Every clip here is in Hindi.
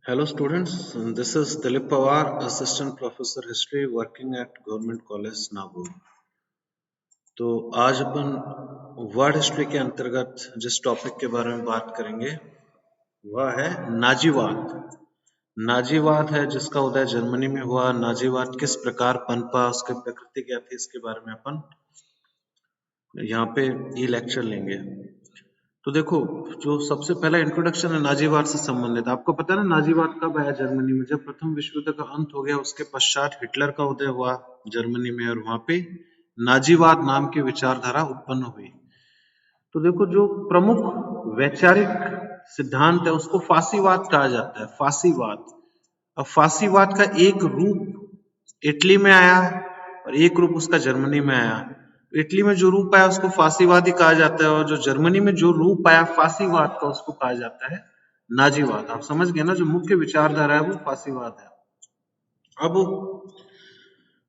Hello students, this is Dilip Pawar, Assistant Professor History working at Government College Nagpur. तो आज अपन वर्ल्ड हिस्ट्री के अंतर्गत जिस टॉपिक के बारे में बात करेंगे वह है नाजीवाद। नाजीवाद है जिसका उदय जर्मनी में हुआ। नाजीवाद किस प्रकार पनपा, उसकी प्रकृति क्या थी, इसके बारे में अपन यहाँ पे ये लेक्चर लेंगे। तो देखो, जो सबसे पहला इंट्रोडक्शन है नाजीवाद से संबंधित। आपको पता है ना नाजीवाद कब आया जर्मनी में? जब प्रथम विश्व युद्ध का अंत हो गया उसके पश्चात हिटलर का उदय हुआ जर्मनी में, और वहां पे नाजीवाद नाम की विचारधारा उत्पन्न हुई। तो देखो, जो प्रमुख वैचारिक सिद्धांत है उसको फासीवाद कहा जाता है। फासीवाद। अब फासीवाद का एक रूप इटली में आया और एक रूप उसका जर्मनी में आया। इटली में जो रूप आया उसको फासीवादी कहा जाता है, और जो जर्मनी में जो रूप आया फासीवाद का उसको कहा जाता है नाजीवाद। आप समझ गए ना, जो मुख्य विचारधारा है वो फासीवाद है। अब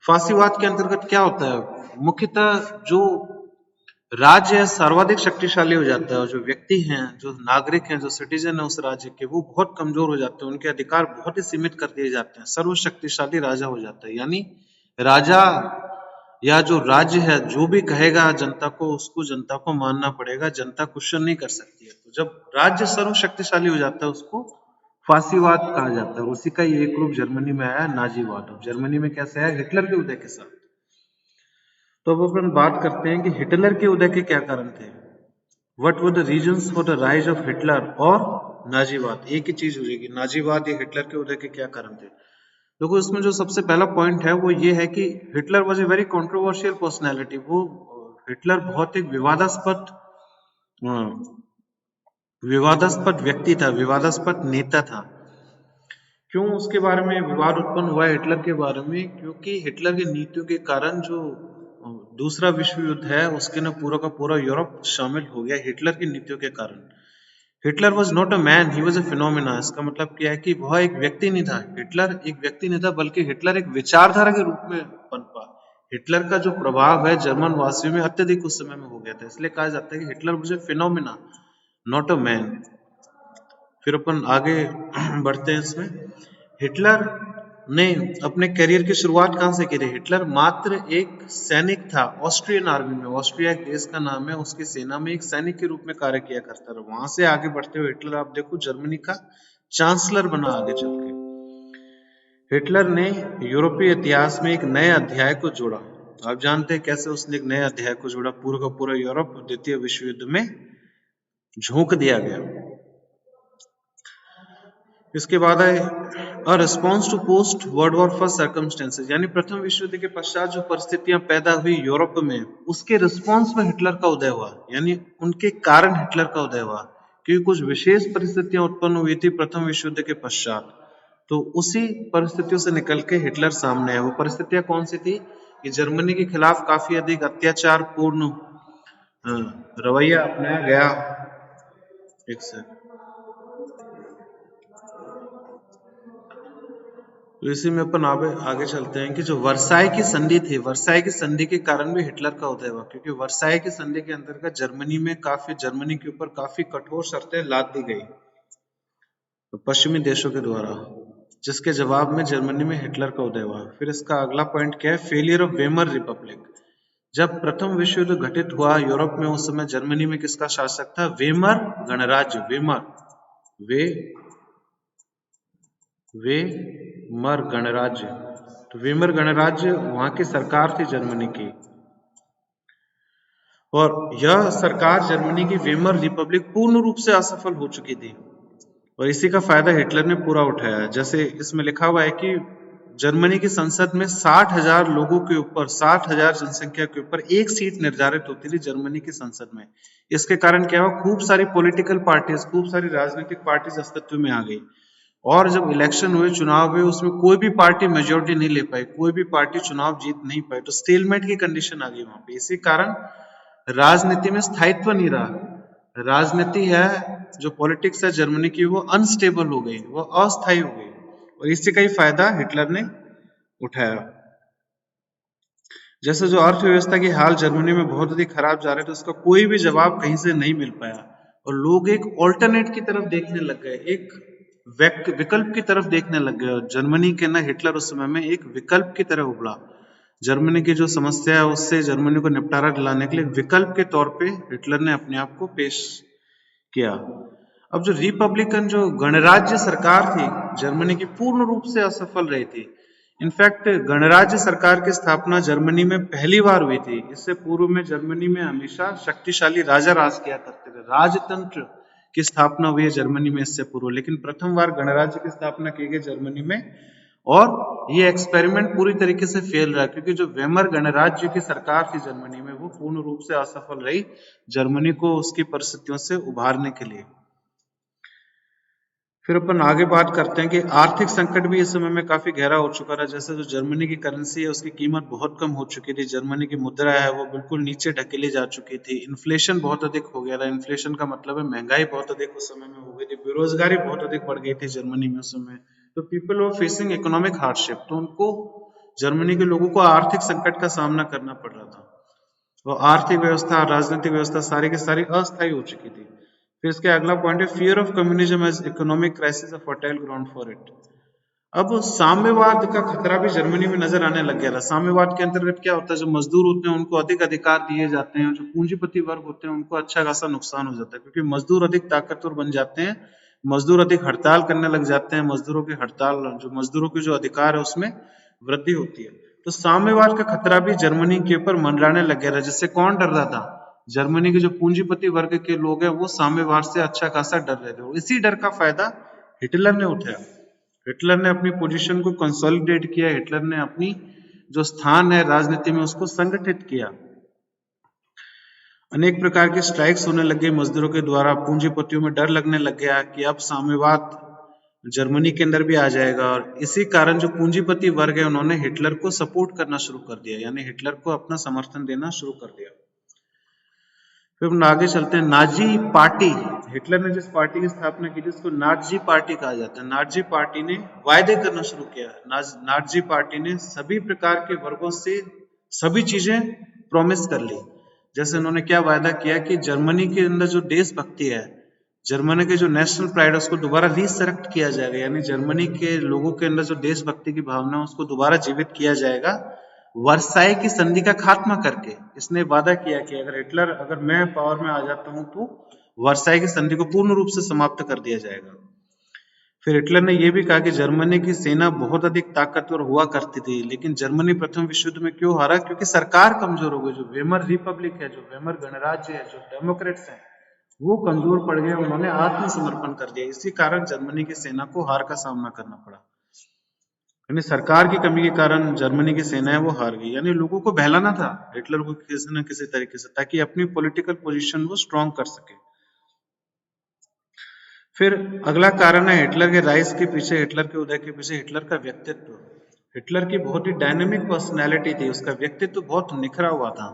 फासीवाद के अंतर्गत क्या होता है? मुख्यतः जो राज्य है सर्वाधिक शक्तिशाली हो जाता है, और जो व्यक्ति हैं, जो नागरिक हैं, जो सिटीजन है उस राज्य के, वो बहुत कमजोर हो जाते हैं। उनके अधिकार बहुत ही सीमित कर दिए जाते हैं। सर्वशक्तिशाली राजा हो जाता है, यानी राजा या जो राज्य है जो भी कहेगा जनता को, उसको जनता को मानना पड़ेगा। जनता क्वेश्चन नहीं कर सकती है। तो जब राज्य सर्वशक्तिशाली हो जाता है उसको फासीवाद कहा जाता है। उसी का ये एक रूप जर्मनी में आया, नाजीवाद। अब जर्मनी में कैसे आया? हिटलर के उदय के साथ। तो अब अपन बात करते हैं कि हिटलर के उदय के क्या कारण थे। What were the reasons for the rise of Hitler और नाजीवाद। एक ही चीज हो जाएगी, नाजीवाद या हिटलर के उदय के क्या कारण थे। देखो, इसमें जो सबसे पहला पॉइंट है वो ये है कि Hitler was a very controversial personality. वो हिटलर बहुत एक विवादास्पद व्यक्ति था, विवादास्पद नेता था। क्यों उसके बारे में विवाद उत्पन्न हुआ है हिटलर के बारे में? क्योंकि हिटलर की नीतियों के कारण जो दूसरा विश्व युद्ध है उसके न पूरा का पूरा यूरोप शामिल हो गया हिटलर की नीतियों के कारण। Hitler was not a man, he was a phenomena. इसका मतलब क्या है कि वह एक व्यक्ति नहीं था। हिटलर एक व्यक्ति नहीं था, बल्कि हिटलर एक विचारधारा के रूप में पनपा। हिटलर का जो प्रभाव है जर्मन वासियों में अत्यधिक उस समय में हो गया था, इसलिए कहा जाता है कि Hitler was a phenomena, not a man. फिर अपन आगे बढ़ते हैं इसमें। हिटलर ने अपने करियर की शुरुआत कहां से की थी? हिटलर मात्र एक सैनिक था ऑस्ट्रियन आर्मी में। ऑस्ट्रिया एक देश का नाम है, उसकी सेना में एक सैनिक के रूप में कार्य किया करता रहा। वहां से आगे बढ़ते हुए हिटलर, आप देखो, जर्मनी का चांसलर बना आगे चल के। हिटलर ने यूरोपीय इतिहास में एक नए अध्याय को जोड़ा। आप जानते हैं कैसे उसने एक नए अध्याय को जोड़ा? पूरा का पूरा यूरोप द्वितीय विश्व युद्ध में झोंक दिया गया। इसके बाद है a response to post world war first circumstances, यानी प्रथम विश्व युद्ध के पश्चात जो परिस्थितियां पैदा हुई यूरोप में, उसके रिस्पॉन्स में हिटलर का उदय हुआ, यानी उनके कारण हिटलर का उदय हुआ। क्योंकि कुछ विशेष परिस्थितियां उत्पन्न हुई थी प्रथम विश्व युद्ध के पश्चात, तो उसी परिस्थितियों से निकल के हिटलर सामने है। वो परिस्थितियां कौन सी थी? कि जर्मनी के खिलाफ काफी अधिक अत्याचार पूर्ण रवैया अपनाया गया। एक से तो इसी में अपन आगे चलते हैं कि जो वर्साई की संधि थी, वर्साई की संधि के कारण भी हिटलर का उदय हुआ। क्योंकि वर्साई की संधि के अंतर्गत जर्मनी के ऊपर काफी कठोर शर्तें लाद दी गई तो पश्चिमी देशों के द्वारा, जिसके जवाब में जर्मनी में हिटलर का उदय हुआ। फिर इसका अगला पॉइंट क्या है? Failure of Weimar Republic. जब प्रथम विश्व युद्ध घटित हुआ यूरोप में, उस समय जर्मनी में किसका शासक था? वेमर गणराज्य। वे वेमर गणराज्य। तो वेमर गणराज्य वहां की सरकार थी जर्मनी की, और यह सरकार जर्मनी की वेमर रिपब्लिक पूर्ण रूप से असफल हो चुकी थी, और इसी का फायदा हिटलर ने पूरा उठाया। जैसे इसमें लिखा हुआ है कि जर्मनी की संसद में 60,000 लोगों के ऊपर, 60,000 जनसंख्या के ऊपर एक सीट निर्धारित होती थी जर्मनी की संसद में। इसके कारण क्या हुआ? खूब सारी पॉलिटिकल पार्टीज, खूब सारी राजनीतिक पार्टीज अस्तित्व में आ गई, और जब इलेक्शन हुए, चुनाव हुए, उसमें कोई भी पार्टी मेजोरिटी नहीं ले पाई, कोई भी पार्टी चुनाव जीत नहीं पाई। तो स्टेलमेट की कंडीशन आ गई वहां पे। इसी कारण राजनीति में स्थायित्व नहीं रहा। राजनीति है, जो पॉलिटिक्स है जर्मनी की, वो अनस्टेबल हो गई, वो अस्थायी हो गई, और इससे कई फायदा हिटलर ने उठाया। जैसे जो अर्थव्यवस्था की हाल जर्मनी में बहुत अधिक खराब जा रहे थे, उसका कोई भी जवाब कहीं से नहीं मिल पाया, और लोग एक ऑल्टरनेट की तरफ देखने लग गए, एक विकल्प की तरफ देखने लग गए। जर्मनी के ना हिटलर उस समय में एक विकल्प की तरह उभरा। जर्मनी की जो समस्या है उससे जर्मनी को निपटारा दिलाने के लिए विकल्प के तौर पे हिटलर ने अपने आप को पेश किया। अब जो रिपब्लिकन जो गणराज्य सरकार थी जर्मनी की पूर्ण रूप से असफल रही थी। इनफैक्ट गणराज्य सरकार की स्थापना जर्मनी में पहली बार हुई थी। इससे पूर्व में जर्मनी में हमेशा शक्तिशाली राजा राज किया करते थे, राजतंत्र की स्थापना हुई है जर्मनी में इससे पूर्व, लेकिन प्रथम बार गणराज्य की स्थापना की गई जर्मनी में। और ये एक्सपेरिमेंट पूरी तरीके से फेल रहा क्योंकि जो वेमर गणराज्य की सरकार थी जर्मनी में वो पूर्ण रूप से असफल रही जर्मनी को उसकी परिस्थितियों से उभारने के लिए। फिर अपन आगे बात करते हैं कि आर्थिक संकट भी इस समय में काफी गहरा हो चुका था। जैसे जो जर्मनी की करेंसी है उसकी कीमत बहुत कम हो चुकी थी, जर्मनी की मुद्रा है वो बिल्कुल नीचे ढकेली जा चुकी थी, इन्फ्लेशन बहुत अधिक हो गया था। इन्फ्लेशन का मतलब है महंगाई बहुत अधिक उस समय में हो गई थी, बेरोजगारी बहुत अधिक बढ़ गई थी जर्मनी में उस समय। तो people were facing economic hardship, तो उनको जर्मनी के लोगों को आर्थिक संकट का सामना करना पड़ रहा था। वो आर्थिक व्यवस्था, राजनीतिक व्यवस्था सारी की सारी अस्थायी हो चुकी थी। फिर इसके अगला पॉइंट है fear of communism as economic crisis, a fertile ground for it. अब साम्यवाद का खतरा भी जर्मनी में नजर आने लग गया था। साम्यवाद के अंतर्गत क्या होता है, जो मजदूर होते हैं उनको अधिक अधिकार दिए जाते हैं, जो पूंजीपति वर्ग होते हैं उनको अच्छा खासा नुकसान हो जाता है क्योंकि मजदूर अधिक ताकतवर बन जाते हैं, मजदूर अधिक हड़ताल करने लग जाते हैं, मजदूरों की हड़ताल, जो मजदूरों के जो अधिकार है उसमें वृद्धि होती है। तो साम्यवाद का खतरा भी जर्मनी के ऊपर मंडराने लग गया था, जिससे कौन डर रहा था, जर्मनी के जो पूंजीपति वर्ग के लोग हैं वो साम्यवाद से अच्छा खासा डर रहे थे। इसी डर का फायदा हिटलर ने उठाया। हिटलर ने अपनी पोजीशन को कंसोलिडेट किया, हिटलर ने अपनी जो स्थान है राजनीति में उसको संगठित किया। अनेक प्रकार की स्ट्राइक्स होने लग गई मजदूरों के द्वारा, पूंजीपतियों में डर लगने लग गया कि अब साम्यवाद जर्मनी के अंदर भी आ जाएगा, और इसी कारण जो पूंजीपति वर्ग है उन्होंने हिटलर को सपोर्ट करना शुरू कर दिया, यानी हिटलर को अपना समर्थन देना शुरू कर दिया। फिर हम आगे चलते हैं। नाजी पार्टी, हिटलर ने जिस पार्टी की स्थापना की थी उसको नाजी पार्टी कहा जाता है। नाजी पार्टी ने वायदे करना शुरू किया। नाजी पार्टी ने सभी प्रकार के वर्गों से सभी चीजें प्रॉमिस कर ली। जैसे उन्होंने क्या वायदा किया कि जर्मनी के अंदर जो देशभक्ति है, जर्मनी के जो नेशनल प्राइड है उसको दोबारा रिसरेक्ट किया जाएगा, यानी जर्मनी के लोगों के अंदर जो देशभक्ति की भावना है उसको दोबारा जीवित किया जाएगा वर्साई की संधि का खात्मा करके। इसने वादा किया कि अगर मैं पावर में आ जाता हूं तो वर्साई की संधि को पूर्ण रूप से समाप्त कर दिया जाएगा। फिर हिटलर ने यह भी कहा कि जर्मनी की सेना बहुत अधिक ताकतवर हुआ करती थी, लेकिन जर्मनी प्रथम विश्व युद्ध में क्यों हारा, क्योंकि सरकार कमजोर हो गई। जो वेमर रिपब्लिक है, जो वेमर गणराज्य है, जो डेमोक्रेट्स हैं वो कमजोर पड़ गए, उन्होंने आत्मसमर्पण कर दिया। इसी कारण जर्मनी की सेना को हार का सामना करना पड़ा, यानी सरकार की कमी के कारण जर्मनी की सेना है वो हार गई। यानी लोगों को बहलाना था हिटलर को किसी न किसी तरीके से, ताकि अपनी पॉलिटिकल पोजीशन वो स्ट्रांग कर सके। फिर अगला कारण है हिटलर के राइज के पीछे, हिटलर के उदय के पीछे हिटलर का व्यक्तित्व। हिटलर की बहुत ही डायनेमिक पर्सनैलिटी थी, उसका व्यक्तित्व बहुत निखरा हुआ था।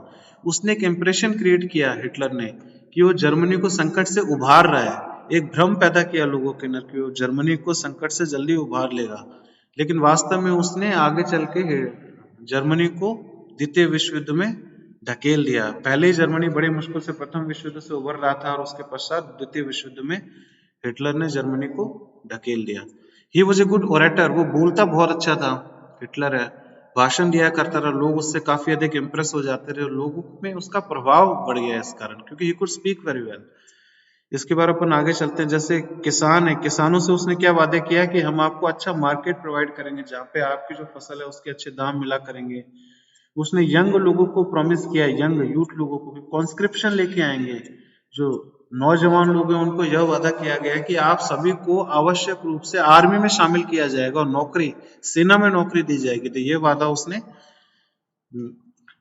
उसने एक इंप्रेशन क्रिएट किया हिटलर ने कि वो जर्मनी को संकट से उभार रहा है। एक भ्रम पैदा किया लोगों के अंदर कि वो जर्मनी को संकट से जल्दी उभार लेगा, लेकिन वास्तव में उसने आगे चल के जर्मनी को द्वितीय विश्व युद्ध में ढकेल दिया। पहले ही जर्मनी बड़ी मुश्किल से प्रथम विश्व युद्ध से उभर रहा था और उसके पश्चात द्वितीय विश्व युद्ध में हिटलर ने जर्मनी को ढकेल दिया। He was a good orator, वो बोलता बहुत अच्छा था हिटलर है, भाषण दिया करता था, लोग उससे काफी अधिक इंप्रेस हो जाते थे, लोगों में उसका प्रभाव बढ़ गया इस कारण, क्योंकि he could speak very well. इसके बाद अपन आगे चलते हैं। जैसे किसान है, किसानों से उसने क्या वादे किया कि हम आपको अच्छा मार्केट प्रोवाइड करेंगे, जहाँ पे आपकी जो फसल है उसके अच्छे दाम मिला करेंगे। उसने यंग लोगों को प्रॉमिस किया, यंग यूथ लोगों को भी कॉन्स्क्रिप्शन लेके आएंगे। जो नौजवान लोग हैं उनको यह वादा किया गया है कि आप सभी को आवश्यक रूप से आर्मी में शामिल किया जाएगा और नौकरी, सेना में नौकरी दी जाएगी। तो ये वादा उसने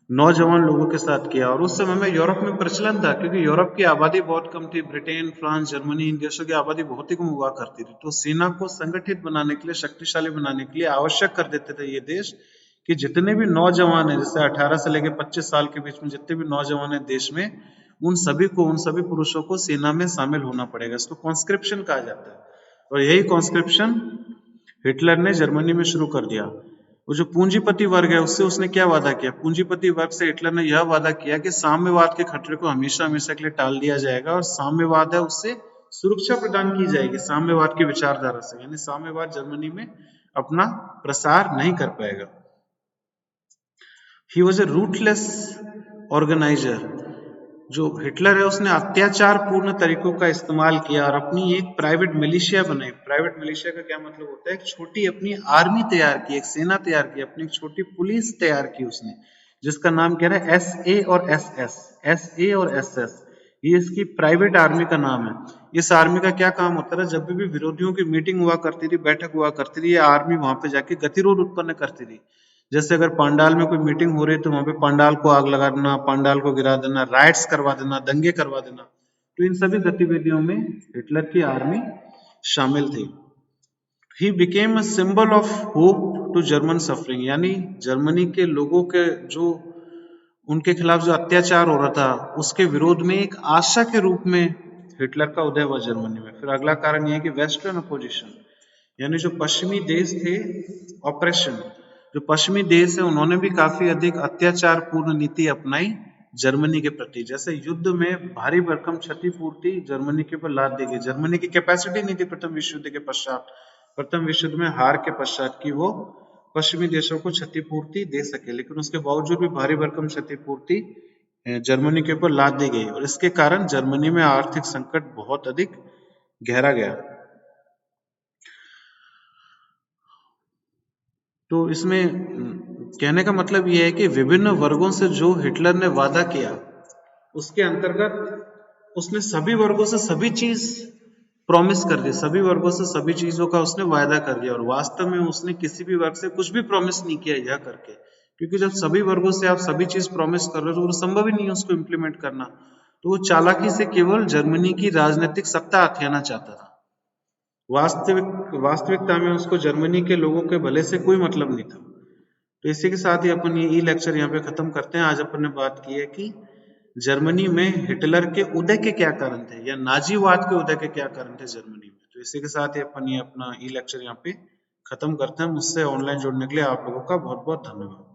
नौजवान लोगों के साथ किया। और उस समय में यूरोप में प्रचलन था, क्योंकि यूरोप की आबादी बहुत कम थी, ब्रिटेन, फ्रांस, जर्मनी, इन देशों की आबादी बहुत ही कम हुआ करती थी। तो सेना को संगठित बनाने के लिए, शक्तिशाली बनाने के लिए आवश्यक कर देते थे ये देश कि जितने भी नौजवान हैं, जैसे 18 से लेकर 25 साल के बीच में जितने भी नौजवान हैं देश में, उन सभी पुरुषों को सेना में शामिल होना पड़ेगा। इसको कॉन्स्क्रिप्शन कहा जाता है। और यही कॉन्स्क्रिप्शन हिटलर ने जर्मनी में शुरू कर दिया। वो जो पूंजीपति वर्ग है उससे उसने क्या वादा किया, पूंजीपति वर्ग से हिटलर ने यह वादा किया कि साम्यवाद के खतरे को हमेशा हमेशा के लिए टाल दिया जाएगा, और साम्यवाद है उससे सुरक्षा प्रदान की जाएगी साम्यवाद की विचारधारा से, यानी साम्यवाद जर्मनी में अपना प्रसार नहीं कर पाएगा। He was a rootless organiser. जो हिटलर है उसने अत्याचार पूर्ण तरीकों का इस्तेमाल किया और अपनी एक प्राइवेट मिलिशिया बनाई। प्राइवेट मिलिशिया का क्या मतलब होता है? एक छोटी अपनी आर्मी तैयार की, एक सेना तैयार की, अपनी एक छोटी पुलिस तैयार की उसने, जिसका नाम क्या है? SA और SS। SA और SS ये इसकी प्राइवेट आर्मी का नाम है। इस आर्मी का क्या काम होता था? जब भी विरोधियों की मीटिंग हुआ करती थी, बैठक हुआ करती थी, ये आर्मी वहां पे जाके गतिरोध उत्पन्न करती थी। जैसे अगर पांडाल में कोई मीटिंग हो रही है तो वहां पे पांडाल को आग लगा देना, पांडाल को गिरा देना, राइट्स करवा देना, दंगे करवा देना। तो इन सभी गतिविधियों में हिटलर की आर्मी शामिल थी। He became a symbol of hope to German suffering, यानी जर्मनी के लोगों के जो उनके खिलाफ जो अत्याचार हो रहा था उसके विरोध में एक आशा के रूप में हिटलर का उदय हुआ जर्मनी में। फिर अगला कारण यह है कि वेस्टर्न अपोजिशन, यानी जो पश्चिमी देश थे, ऑपरेशन, जो पश्चिमी देश है उन्होंने भी काफी अधिक अत्याचार पूर्ण नीति अपनाई जर्मनी के प्रति। जैसे युद्ध में भारी भरकम क्षतिपूर्ति जर्मनी के ऊपर लाद दी गई। जर्मनी की कैपेसिटी नहीं थी प्रथम विश्व युद्ध के पश्चात, प्रथम विश्व युद्ध में हार के पश्चात की वो पश्चिमी देशों को क्षतिपूर्ति दे सके, लेकिन उसके बावजूद भी भारी भरकम क्षतिपूर्ति जर्मनी के ऊपर लाद दी गई और इसके कारण जर्मनी में आर्थिक संकट बहुत अधिक गहरा गया। तो इसमें कहने का मतलब यह है कि विभिन्न वर्गों से जो हिटलर ने वादा किया उसके अंतर्गत उसने सभी वर्गों से सभी चीज प्रॉमिस कर दी, सभी वर्गों से सभी चीजों का उसने वायदा कर दिया और वास्तव में उसने किसी भी वर्ग से कुछ भी प्रॉमिस नहीं किया यह करके, क्योंकि जब सभी वर्गों से आप सभी चीज प्रॉमिस कर रहे हो तो वो संभव ही नहीं है उसको इम्प्लीमेंट करना। तो वो चालाकी से केवल जर्मनी की राजनीतिक सत्ता हथियाना चाहता था। वास्तविकता में उसको जर्मनी के लोगों के भले से कोई मतलब नहीं था। तो इसी के साथ ही अपन ये लेक्चर यहाँ पे खत्म करते हैं। आज अपन ने बात की है कि जर्मनी में हिटलर के उदय के क्या कारण थे या नाजीवाद के उदय के क्या कारण थे जर्मनी में। तो इसी के साथ ही अपन ये अपना लेक्चर यहाँ पे खत्म करते हैं। मुझसे ऑनलाइन जुड़ने के लिए आप लोगों का बहुत बहुत धन्यवाद।